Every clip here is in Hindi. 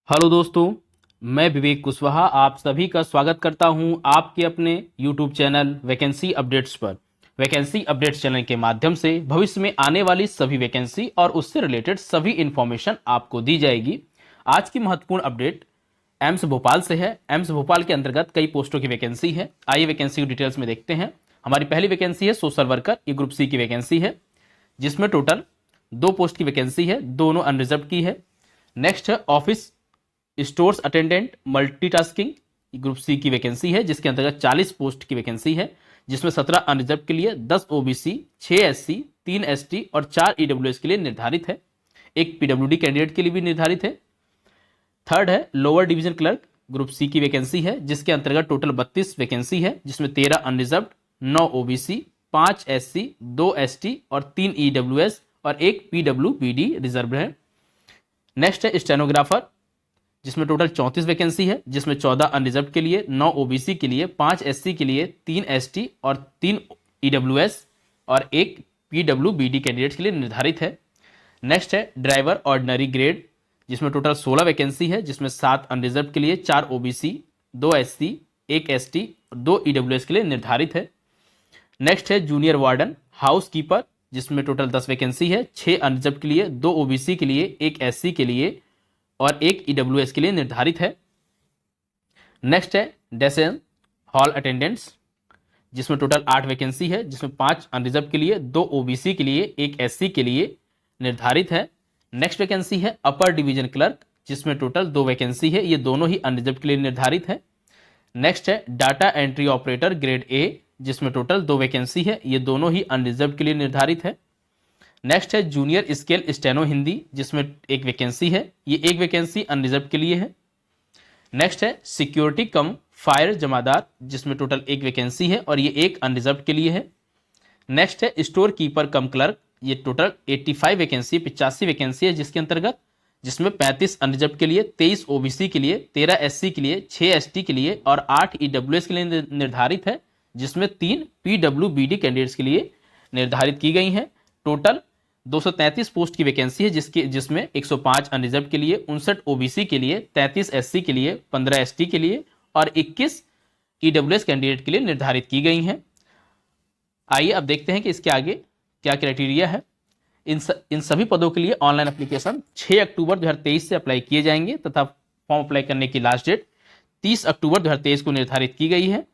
हेलो दोस्तों, मैं विवेक कुशवाहा आप सभी का स्वागत करता हूं आपके अपने यूट्यूब चैनल वैकेंसी अपडेट्स पर। वैकेंसी अपडेट्स चैनल के माध्यम से भविष्य में आने वाली सभी वैकेंसी और उससे रिलेटेड सभी इन्फॉर्मेशन आपको दी जाएगी। आज की महत्वपूर्ण अपडेट एम्स भोपाल से है। एम्स भोपाल के अंतर्गत कई पोस्टों की वैकेंसी है। आइए वैकेंसी की डिटेल्स में देखते हैं। हमारी पहली वैकेंसी है सोशल वर्कर, ये ग्रुप सी की वैकेंसी है, जिसमें टोटल 2 पोस्ट की वैकेंसी है, दोनों अनरिजर्व की है। नेक्स्ट है office stores attendant multitasking, group C की वैकेंसी है, जिसके अंतर्गत 40 पोस्ट की वैकेंसी है, जिसमें 17 अनरिजर्व के लिए, 10 ओबीसी, 6 एससी, 3 एसटी और 4 ईडब्ल्यूएस के लिए निर्धारित है। एक पीडब्ल्यूडी कैंडिडेट के लिए भी निर्धारित है। थर्ड है lower division clerk, group C की वैकेंसी है, जिसके अंतर्गत टोटल 32 वैकेंसी है, जिसमें 13 अनरिजर्व, 9 ओबीसी, 5 एससी, 2 एसटी और 3 ईडब्ल्यूएस और एक पीडब्ल्यूबीडी रिजर्व है। नेक्स्ट है स्टेनोग्राफर, जिसमें टोटल 34 वैकेंसी है, जिसमें 14 अनरिजर्व के लिए, 9 ओबीसी के लिए, 5 एससी के लिए, 3 एसटी और 3 ईडब्ल्यूएस और एक पीडब्ल्यूबीडी कैंडिडेट के लिए निर्धारित है। नेक्स्ट है ड्राइवर ऑर्डिनरी ग्रेड, जिसमें टोटल 16 वैकेंसी है, जिसमें 7 अनरिजर्व के लिए, 4 ओबीसी, 2 एससी, 1 एसटी और 2 ईडब्ल्यूएस के लिए निर्धारित है। नेक्स्ट है जूनियर वार्डन हाउस कीपर, जिसमें टोटल 10 वैकेंसी है, 6 अनरिजर्व के लिए, 2 ओबीसी के लिए, 1 एससी के लिए और एक ईडब्ल्यूएस के लिए निर्धारित है। नेक्स्ट है डेसन हॉल अटेंडेंट्स, जिसमें टोटल 8 वैकेंसी है, जिसमें 5 अनरिजर्व के लिए, 2 ओबीसी के लिए, 1 एससी के लिए निर्धारित है। नेक्स्ट वैकेंसी है अपर डिवीजन क्लर्क, जिसमें टोटल 2 वैकेंसी है, ये दोनों ही अनरिजर्व के लिए निर्धारित है। नेक्स्ट है डाटा एंट्री ऑपरेटर ग्रेड ए, जिसमें टोटल 2 वैकेंसी है, ये दोनों ही अनरिजर्व के लिए निर्धारित है। नेक्स्ट है जूनियर स्केल स्टेनो हिंदी, जिसमें 1 वैकेंसी है, ये 1 वैकेंसी अनरिजर्व के लिए है। नेक्स्ट है सिक्योरिटी कम फायर जमादार, जिसमें टोटल 1 वैकेंसी है और ये 1 अनरिजर्व के लिए है। नेक्स्ट है स्टोर कीपर कम क्लर्क, ये टोटल 85 वैकेंसी 85 वैकेंसी है, जिसके अंतर्गत जिसमें 35 अनरिजर्व के लिए, 23 ओबीसी के लिए, 13 एससी के लिए, 6 एसटी के लिए और 8 ईडब्ल्यूएस के लिए निर्धारित है, जिसमें 3 पीडब्ल्यूबीडी कैंडिडेट्स के लिए निर्धारित की गई हैं। टोटल 233 पोस्ट की वैकेंसी है, जिसमें 105 अनरिजर्व के लिए, 59 ओबीसी के लिए, 33 एससी के लिए, 15 एसटी के लिए और 21 ईडब्ल्यूएस कैंडिडेट के लिए निर्धारित की गई हैं। आइए अब देखते हैं कि इसके आगे क्या क्राइटेरिया है। इन सभी पदों के लिए ऑनलाइन एप्लीकेशन 6 अक्टूबर 2023 से अप्लाई किए जाएंगे तथा फॉर्म अप्लाई करने की लास्ट डेट 30 अक्टूबर 2023 को निर्धारित की गई है।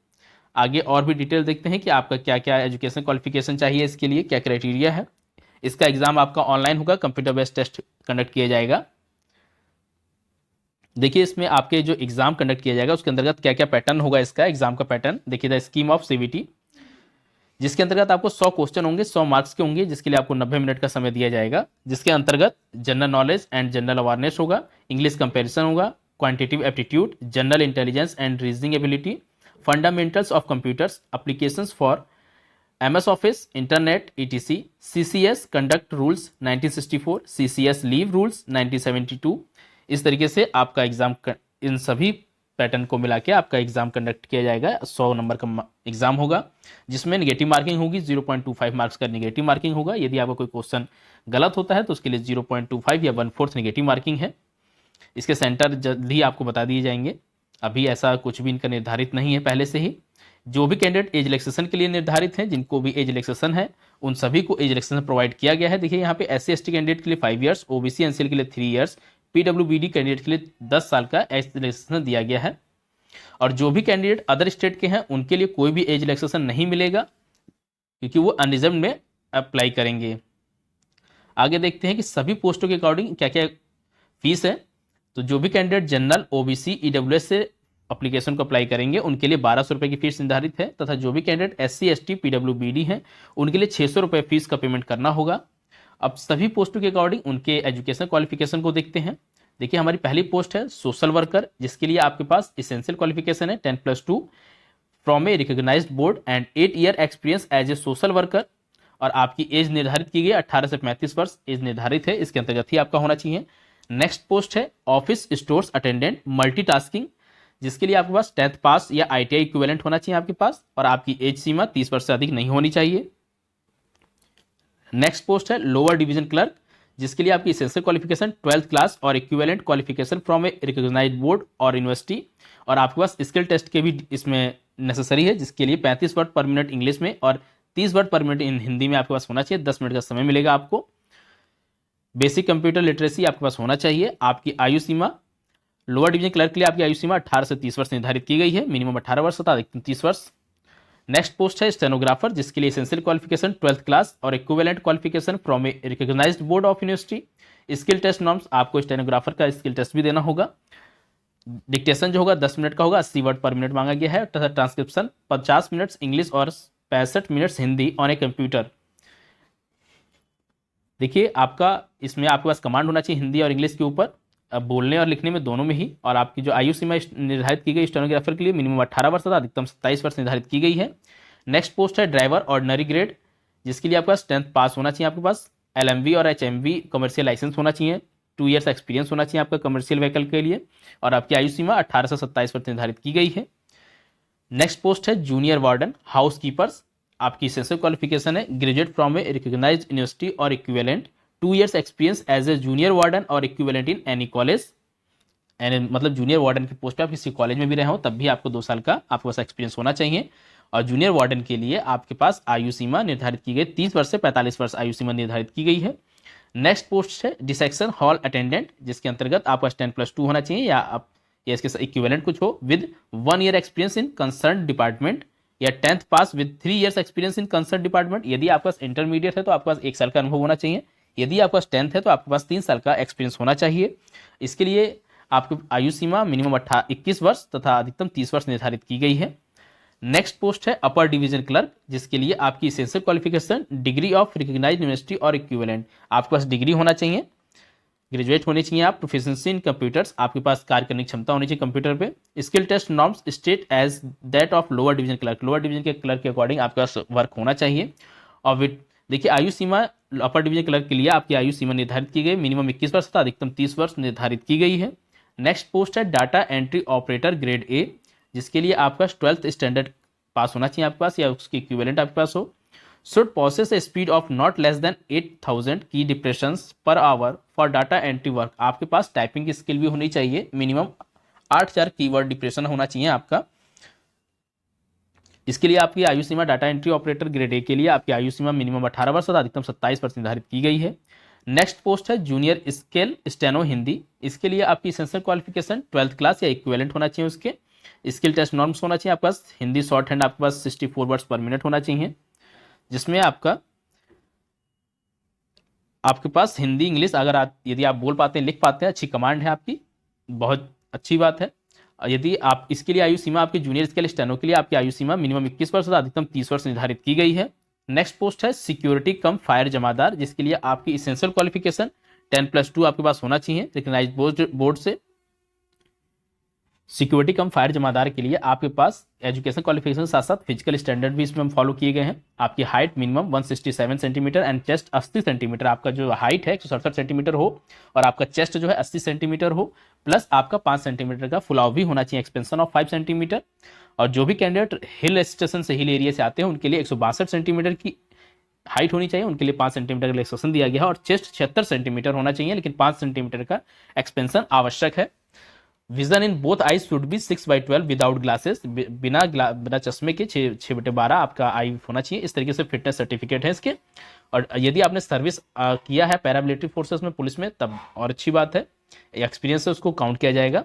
आगे और भी डिटेल देखते हैं कि आपका क्या क्या एजुकेशन क्वालिफिकेशन चाहिए, इसके लिए क्या क्राइटेरिया है। इसका एग्जाम आपका ऑनलाइन होगा, कंप्यूटर बेस्ड टेस्ट कंडक्ट किया जाएगा। देखिए इसमें आपके जो एग्जाम कंडक्ट किया जाएगा उसके अंतर्गत क्या क्या पैटर्न होगा। इसका एग्जाम का पैटर्न देखिए, द स्कीम ऑफ सीवीटी, जिसके अंतर्गत आपको 100 क्वेश्चन होंगे, 100 मार्क्स के होंगे, जिसके लिए आपको 90 मिनट का समय दिया जाएगा। जिसके अंतर्गत general knowledge and general awareness होगा, इंग्लिश कंपेरिजन होगा, quantitative aptitude, general intelligence and reasoning ability, fundamentals of computers, applications for MS office, internet, ETC, CCS conduct rules 1964, CCS leave rules 1972। इस तरीके से आपका एग्जाम इन सभी पैटर्न को मिला के आपका एग्जाम कंडक्ट किया जाएगा। 100 नंबर का एग्जाम होगा, जिसमें नेगेटिव मार्किंग होगी, 0.25 मार्क्स का नेगेटिव मार्किंग होगा। यदि आपका कोई क्वेश्चन गलत होता है तो उसके लिए 0.25 या 1/4 नेगेटिव मार्किंग है। इसके सेंटर जल्द ही आपको बता दिए जाएंगे, अभी ऐसा कुछ भी इनका निर्धारित नहीं है पहले से ही। जो भी कैंडिडेट एज रिलैक्सेशन के लिए निर्धारित हैं, जिनको भी एज रिलैक्सेशन है, उन सभी को एज रिलैक्सेशन प्रोवाइड किया गया है। देखिए यहाँ पे SC ST कैंडिडेट के लिए 5 ईयर्स, OBC NCL के लिए 3 ईयर्स, PWBD कैंडिडेट के लिए 10 साल का एज रिलैक्सेशन दिया गया है। और जो भी कैंडिडेट अदर स्टेट के हैं उनके लिए कोई भी एज रिलैक्सेशन नहीं मिलेगा, क्योंकि वो अनरिजर्व में अप्लाई करेंगे। आगे देखते हैं कि सभी पोस्टों के अकॉर्डिंग क्या क्या फीस है। तो जो भी कैंडिडेट जनरल, OBC, EWS से एप्लीकेशन को अप्लाई करेंगे उनके लिए 1200 रुपये की फीस निर्धारित है, तथा जो भी कैंडिडेट SC ST PWBD हैं उनके लिए 600 रुपये फीस का पेमेंट करना होगा। अब सभी पोस्टों के अकॉर्डिंग उनके एजुकेशन क्वालिफिकेशन को देखते हैं। देखिए हमारी पहली पोस्ट है सोशल वर्कर, जिसके लिए आपके पास इसेंशियल क्वालिफिकेशन है 10+2 from a recognised board and 8 year experience as a social worker. और आपकी एज निर्धारित की गई 18 से 35 वर्ष एज निर्धारित है, इसके अंतर्गत ही आपका होना चाहिए। नेक्स्ट पोस्ट है ऑफिस स्टोर्स अटेंडेंट मल्टीटास्किंग, जिसके लिए आपके पास 10th पास या ITI इक्विवेलेंट होना चाहिए आपके पास, और आपकी एज सीमा 30 वर्ष से अधिक नहीं होनी चाहिए। नेक्स्ट पोस्ट है लोअर डिवीजन क्लर्क, जिसके लिए आपकी इसेंशियल क्वालिफिकेशन 12th क्लास और equivalent qualification from a recognised board और यूनिवर्सिटी, और आपके पास स्किल टेस्ट के भी इसमें नेसेसरी है, जिसके लिए 35 वर्ड पर मिनट इंग्लिश में और 30 वर्ड पर मिनट इन हिंदी में आपके पास होना चाहिए। 10 मिनट का समय मिलेगा आपको। बेसिक कंप्यूटर लिटरेसी आपके पास होना चाहिए। आपकी आयु सीमा लोअर डिवीजन क्लर्क के लिए आपकी आयु सीमा 18 से 30 वर्ष निर्धारित की गई है, मिनिमम 18 वर्ष तथा अधिकतम 30 वर्ष। नेक्स्ट पोस्ट है स्टेनोग्राफर, जिसके लिए एसेंशियल क्वालिफिकेशन 12th क्लास और equivalent qualification from a recognised board of university. Skill test norms, आपको स्टेनोग्राफर का स्किल टेस्ट भी देना होगा। डिक्टेशन जो होगा 10 मिनट का होगा, 80 वर्ड पर मिनट मांगा गया है, तथा ट्रांसक्रिप्शन 50 मिनट इंग्लिश और 65 minute Hindi on a computer. देखिए आपका इसमें आपके पास कमांड होना चाहिए हिंदी और इंग्लिश के ऊपर, बोलने और लिखने में दोनों में ही। और आपकी जो आयु सीमा निर्धारित की गई स्टेनोग्राफर के लिए मिनिमम 18 वर्ष तथा अधिकतम 27 वर्ष निर्धारित की गई है। नेक्स्ट पोस्ट है ड्राइवर ऑर्डिनरी ग्रेड, जिसके लिए आपके पास 10th पास होना चाहिए, आपके पास LMV और HMV कमर्शियल लाइसेंस होना चाहिए, 2 ईयर्स एक्सपीरियंस होना चाहिए आपका कमर्शियल व्हीकल के लिए, और आपकी आयु सीमा 18 से 27 वर्ष निर्धारित की गई है। नेक्स्ट पोस्ट है जूनियर वार्डन हाउस कीपर्स, आपकी एसेंशियल क्वालिफिकेशन है graduate from a recognised university और equivalent, 2 years experience as a junior warden और इक्विवेलेंट इन एनी कॉलेज। मतलब जूनियर वार्डन की पोस्ट पे आप किसी कॉलेज में भी रहे हो तब भी आपको 2 साल का आपके पास एक्सपीरियंस होना चाहिए। और जूनियर वार्डन के लिए आपके पास आयु सीमा निर्धारित की गई 30 वर्ष से 45 वर्ष आयु सीमा निर्धारित की गई है। नेक्स्ट पोस्ट है डिसेक्शन हॉल अटेंडेंट, जिसके अंतर्गत आपका 10+2 होना चाहिए या आप या इसके इक्विवेलेंट कुछ हो, with 1 year experience in concern department, या 10th pass with 3 years experience in concern department. यदि आपके पास इंटरमीडिएट है तो आपके पास 1 साल का अनुभव होना चाहिए, यदि आपके पास 10th है तो आपके पास 3 साल का एक्सपीरियंस होना चाहिए। इसके लिए आपकी आयु सीमा मिनिमम 21 वर्ष तथा अधिकतम 30 वर्ष निर्धारित की गई है। नेक्स्ट पोस्ट है अपर डिवीजन क्लर्क, जिसके लिए आपकी essential qualification degree of recognised university और इक्विवेलेंट, आपके पास डिग्री होना चाहिए, ग्रेजुएट होने चाहिए आप, प्रोफिशिएंसी इन कंप्यूटर्स, आपके पास कार्य करने की क्षमता होनी चाहिए कंप्यूटर पे। Skill test norms state as that of lower division clerk, lower division के क्लर्क के अकॉर्डिंग आपके पास वर्क होना चाहिए। और विद देखिए आयु सीमा अपर डिवीजन क्लर्क के लिए आपकी आयु सीमा निर्धारित की गई, मिनिमम 21 वर्ष तथा अधिकतम 30 वर्ष निर्धारित की गई है। नेक्स्ट पोस्ट है डाटा एंट्री ऑपरेटर ग्रेड ए, जिसके लिए आपका 12th स्टैंडर्ड पास होना चाहिए आपके पास या उसके इक्विवेलेंट आपके पास हो। Should possesses A speed of not less than 8000 की depressions per hour for data entry work, आपके पास टाइपिंग की स्किल भी होनी चाहिए, मिनिमम 8000 कीवर्ड डिप्रेशन होना चाहिए आपका। इसके लिए आपकी आयु सीमा data entry operator grade A के लिए आपकी आयु सीमा मिनिमम 18 वर्ष तथा अधिकतम 27 वर्ष निर्धारित की गई है। नेक्स्ट पोस्ट है जूनियर स्केल स्टेनो हिंदी, इसके लिए आपकी एसेंशियल क्वालिफिकेशन 12th क्लास या इक्विवेलेंट होना चाहिए, उसके स्किल टेस्ट नॉर्म्स होना चाहिए आपके पास, हिंदी शॉर्ट हैंड आपके पास 64 वर्ड्स पर मिनट होना चाहिए, जिसमें आपके पास हिंदी इंग्लिश अगर यदि आप बोल पाते हैं लिख पाते हैं, अच्छी कमांड है आपकी, बहुत अच्छी बात है। यदि आप इसके लिए आयु सीमा आपकी जूनियर स्केल स्टेनो के लिए आपकी आयु सीमा मिनिमम 21 वर्ष तथा अधिकतम 30 वर्ष निर्धारित की गई है। नेक्स्ट पोस्ट है सिक्योरिटी कम फायर जमादार, जिसके लिए आपकी एसेंशियल क्वालिफिकेशन 10+2 आपके पास होना चाहिए रिकॉग्नाइज्ड बोर्ड से। सिक्योरिटी कम फायर जमादार के लिए आपके पास एजुकेशन क्वालिफिकेशन साथ साथ फिजिकल स्टैंडर्ड भी इसमें फॉलो किए गए हैं। आपकी height minimum 167 centimetre and chest 80 centimetre, आपका जो हाइट है 167 सेंटीमीटर हो और आपका चेस्ट जो है 80 सेंटीमीटर हो, प्लस आपका 5 सेंटीमीटर का फुलाव भी होना चाहिए, एक्सपेंशन ऑफ 5 सेंटीमीटर। और जो भी कैंडिडेट हिल स्टेशन से हिल एरिया से आते हैं उनके लिए 162 सेंटीमीटर की हाइट होनी चाहिए, उनके लिए 5 सेंटीमीटर का रिलैक्सेशन दिया गया है, और चेस्ट 76 सेंटीमीटर होना चाहिए, लेकिन 5 सेंटीमीटर का एक्सपेंशन आवश्यक है। Vision in both eyes should be 6/12 without glasses, बिना चश्मे के 6/12 आपका आई होना चाहिए। इस तरीके से फिटनेस सर्टिफिकेट है इसके। और यदि आपने सर्विस किया है पैरामिलिट्री फोर्सेस में, पुलिस में, तब और अच्छी बात है, एक्सपीरियंस है उसको काउंट किया जाएगा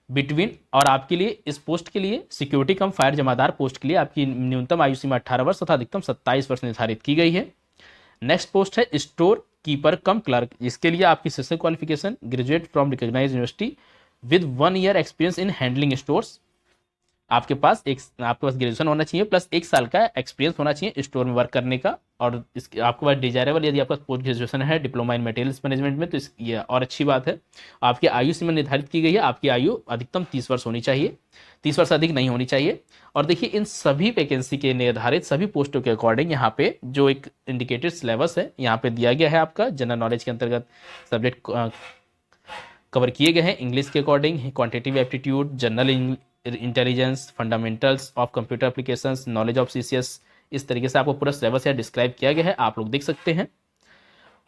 बिटवीन। और आपके लिए इस पोस्ट के लिए सिक्योरिटी कम फायर जमादार पोस्ट के लिए आपकी न्यूनतम आयु सीमा 18 वर्ष तथा अधिकतम 27 वर्ष निर्धारित की गई है। नेक्स्ट पोस्ट है स्टोर कीपर कम क्लर्क, जिसके लिए आपकी essential qualification graduate from recognised university with 1 year experience in handling stores, आपके पास ग्रेजुएशन होना चाहिए प्लस 1 साल का एक्सपीरियंस होना चाहिए स्टोर में वर्क करने का। और इसके आपके पास डिजायरेबल यदि आपका पोस्ट ग्रेजुएशन है डिप्लोमा इन मटेरियल्स मैनेजमेंट में, तो ये और अच्छी बात है। आपकी आयु सीमा निर्धारित की गई है, आपकी आयु अधिकतम 30 वर्ष होनी चाहिए, 30 वर्ष अधिक नहीं होनी चाहिए। और देखिए इन सभी वैकेंसी के निर्धारित सभी पोस्टों के अकॉर्डिंग यहाँ पे जो एक इंडिकेटेड सिलेबस है यहाँ पे दिया गया है। आपका जनरल नॉलेज के अंतर्गत सब्जेक्ट कवर किए गए हैं इंग्लिश के according, quantitative aptitude, general intelligence, fundamentals of computer applications, knowledge of CCS, इस तरीके से आपको पूरा सिलेबस यहाँ डिस्क्राइब किया गया है, आप लोग देख सकते हैं।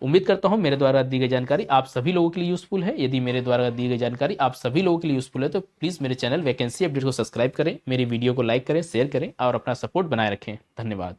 उम्मीद करता हूं मेरे द्वारा दी गई जानकारी आप सभी लोगों के लिए यूजफुल है। यदि मेरे द्वारा दी गई जानकारी आप सभी लोगों के लिए यूजफुल है तो प्लीज़ मेरे चैनल वैकेंसी अपडेट को सब्सक्राइब करें, मेरी वीडियो को लाइक करें, शेयर करें और अपना सपोर्ट बनाए रखें। धन्यवाद।